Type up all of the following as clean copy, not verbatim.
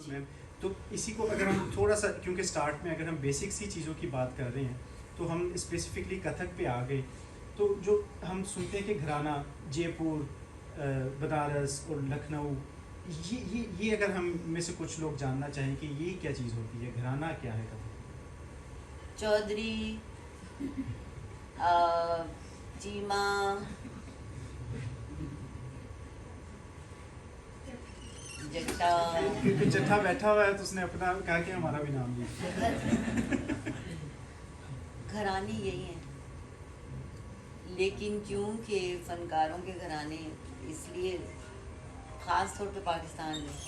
बिल्कुल मैम। तो इसी को अगर हम थोड़ा सा, क्योंकि स्टार्ट में अगर हम बेसिक सी चीज़ों की बात कर रहे हैं तो हम स्पेसिफिकली कथक पे आ गए। तो जो हम सुनते हैं कि घराना, जयपुर, बनारस और लखनऊ, ये अगर हम में से कुछ लोग जानना चाहें कि ये क्या चीज़ होती है, घराना क्या है कथक? चौधरी, चीमा, जट्टा। क्योंकि जट्ठा बैठा हुआ है तो उसने अपना कहा कि हमारा भी नाम लिया। घराने यही हैं, लेकिन क्योंकि फनकारों के घराने इसलिए ख़ास तौर पे पाकिस्तान में,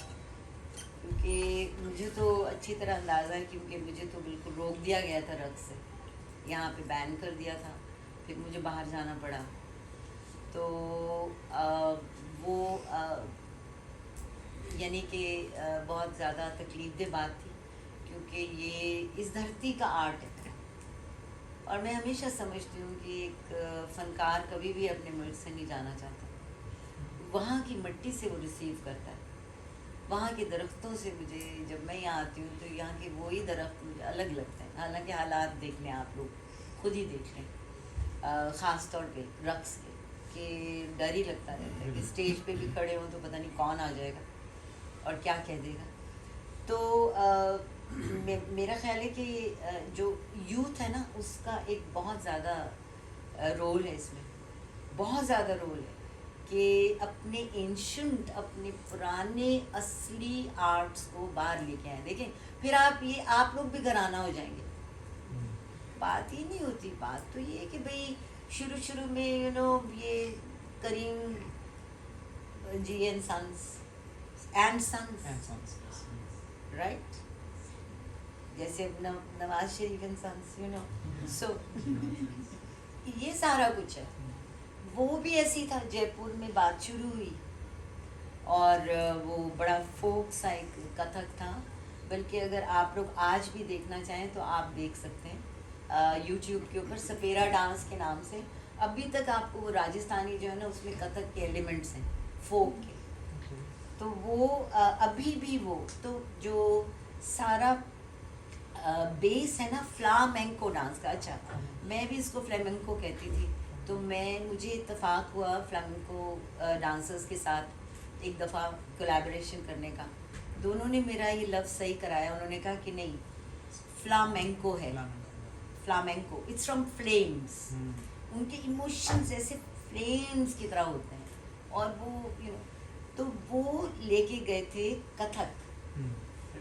क्योंकि मुझे तो अच्छी तरह अंदाज़ा है, क्योंकि मुझे तो बिल्कुल रोक दिया गया था रक़्स से, यहाँ पे बैन कर दिया था, फिर मुझे बाहर जाना पड़ा। तो वो यानी कि बहुत ज़्यादा तकलीफ़देह बात थी, क्योंकि ये इस धरती का आर्ट है। और मैं हमेशा समझती हूँ कि एक फ़नकार कभी भी अपने मुल्क से नहीं जाना चाहता, वहाँ की मिट्टी से वो रिसीव करता है, वहाँ के दरख्तों से। मुझे जब मैं यहाँ आती हूँ तो यहाँ के वही दरख्त मुझे अलग लगते हैं, हालांकि हालात देख लें आप लोग, खुद ही देख लें, ख़ास तौर पे रक़्स के, कि डर ही लगता रहता है कि स्टेज पे भी खड़े हों तो पता नहीं कौन आ जाएगा और क्या कह देगा। तो मेरा ख्याल है कि जो यूथ है ना, उसका एक बहुत ज़्यादा रोल है इसमें, बहुत ज़्यादा रोल है कि अपने एंशंट, अपने पुराने असली आर्ट्स को बाहर लेके आए। देखें, फिर आप लोग भी घराना हो जाएंगे। बात ही नहीं होती, बात तो ये है कि भाई शुरू में ये करीम जी एंड सन्स राइट, जैसे नवाज शरीफ एंड सन्स, सो ये सारा कुछ है। वो भी ऐसी था, जयपुर में बात शुरू हुई और वो बड़ा फोक सा एक कथक था। बल्कि अगर आप लोग आज भी देखना चाहें तो आप देख सकते हैं यूट्यूब के ऊपर, सपेरा डांस के नाम से। अभी तक आपको वो राजस्थानी जो है ना, उसमें कथक के एलिमेंट्स हैं फोक के। तो वो अभी भी वो तो जो सारा बेस है ना फ्लामेंको डांस का। अच्छा, मैं भी इसको फ्लामेंको कहती थी। तो मुझे इत्तेफाक हुआ फ्लामेंको डांसर्स के साथ एक दफ़ा कोलैबोरेशन करने का। दोनों ने मेरा ये लफ्ज़ सही कराया, उन्होंने कहा कि नहीं, फ्लामेंको है, फ्लामेंको, इट्स फ्रॉम फ्लेम्स। उनके इमोशंस ऐसे फ्लेम्स की तरह होते हैं। और वो तो वो लेके गए थे कथक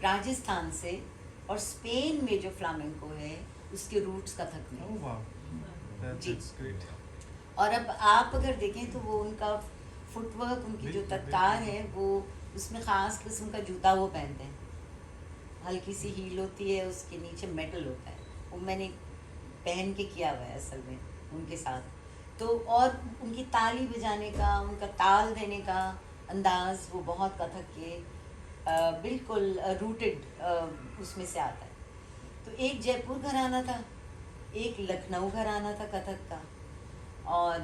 राजस्थान से, और स्पेन में जो फ्लामेंको है उसके रूट्स कथक में। जी। और अब आप अगर देखें तो वो उनका फुटवर्क, उनकी जो तत्कार है, वो उसमें ख़ास किस्म का जूता वो पहनते हैं, हल्की सी हील होती है, उसके नीचे मेटल होता है। वो मैंने पहन के किया हुआ है असल में उनके साथ। तो और उनकी ताली बजाने का, उनका ताल देने का अंदाज़, वो बहुत कथक के बिल्कुल रूटेड उसमें से आता है। तो एक जयपुर घराना था, एक लखनऊ घराना था कथक का, और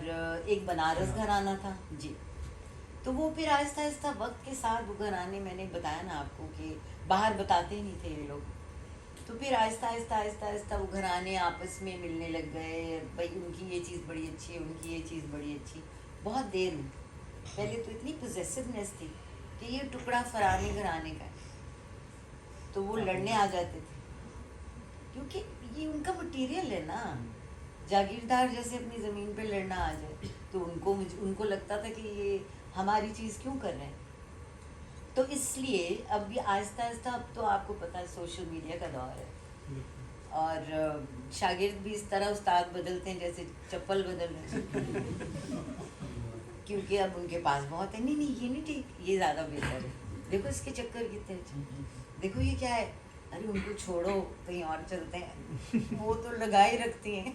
एक बनारस घराना था। जी। तो वो फिर आहिस्ता आहिस्ता वक्त के साथ वो घराने, मैंने बताया ना आपको कि बाहर बताते ही नहीं थे ये लोग, तो फिर आहिस्ता आहिस्ता आहिस्ता आहिस्ता वो घराने आपस में मिलने लग गए। भाई उनकी ये चीज़ बड़ी अच्छी है, उनकी ये चीज़ बड़ी अच्छी। बहुत देर में पहले तो इतनी पोजेसिवनेस थी कि ये टुकड़ा फराने घराने का है, तो वो लड़ने आ जाते थे, क्योंकि ये उनका मटेरियल है ना। जागीरदार जैसे अपनी ज़मीन पे लड़ना आ जाए तो उनको लगता था कि ये हमारी चीज़ क्यों कर रहे हैं। तो इसलिए अब भी आहिस्ता आहिस्ता, अब तो आपको पता है सोशल मीडिया का दौर है, और शागिर्द भी इस तरह उस्ताद बदलते हैं जैसे चप्पल बदल रहे हैं। क्योंकि अब उनके पास बहुत है, नहीं ये नहीं ठीक, ये ज़्यादा बेहतर है, देखो इसके चक्कर कितने अच्छे, देखो ये क्या है, अरे उनको छोड़ो कहीं और चलते हैं, वो तो लगा ही रखती हैं।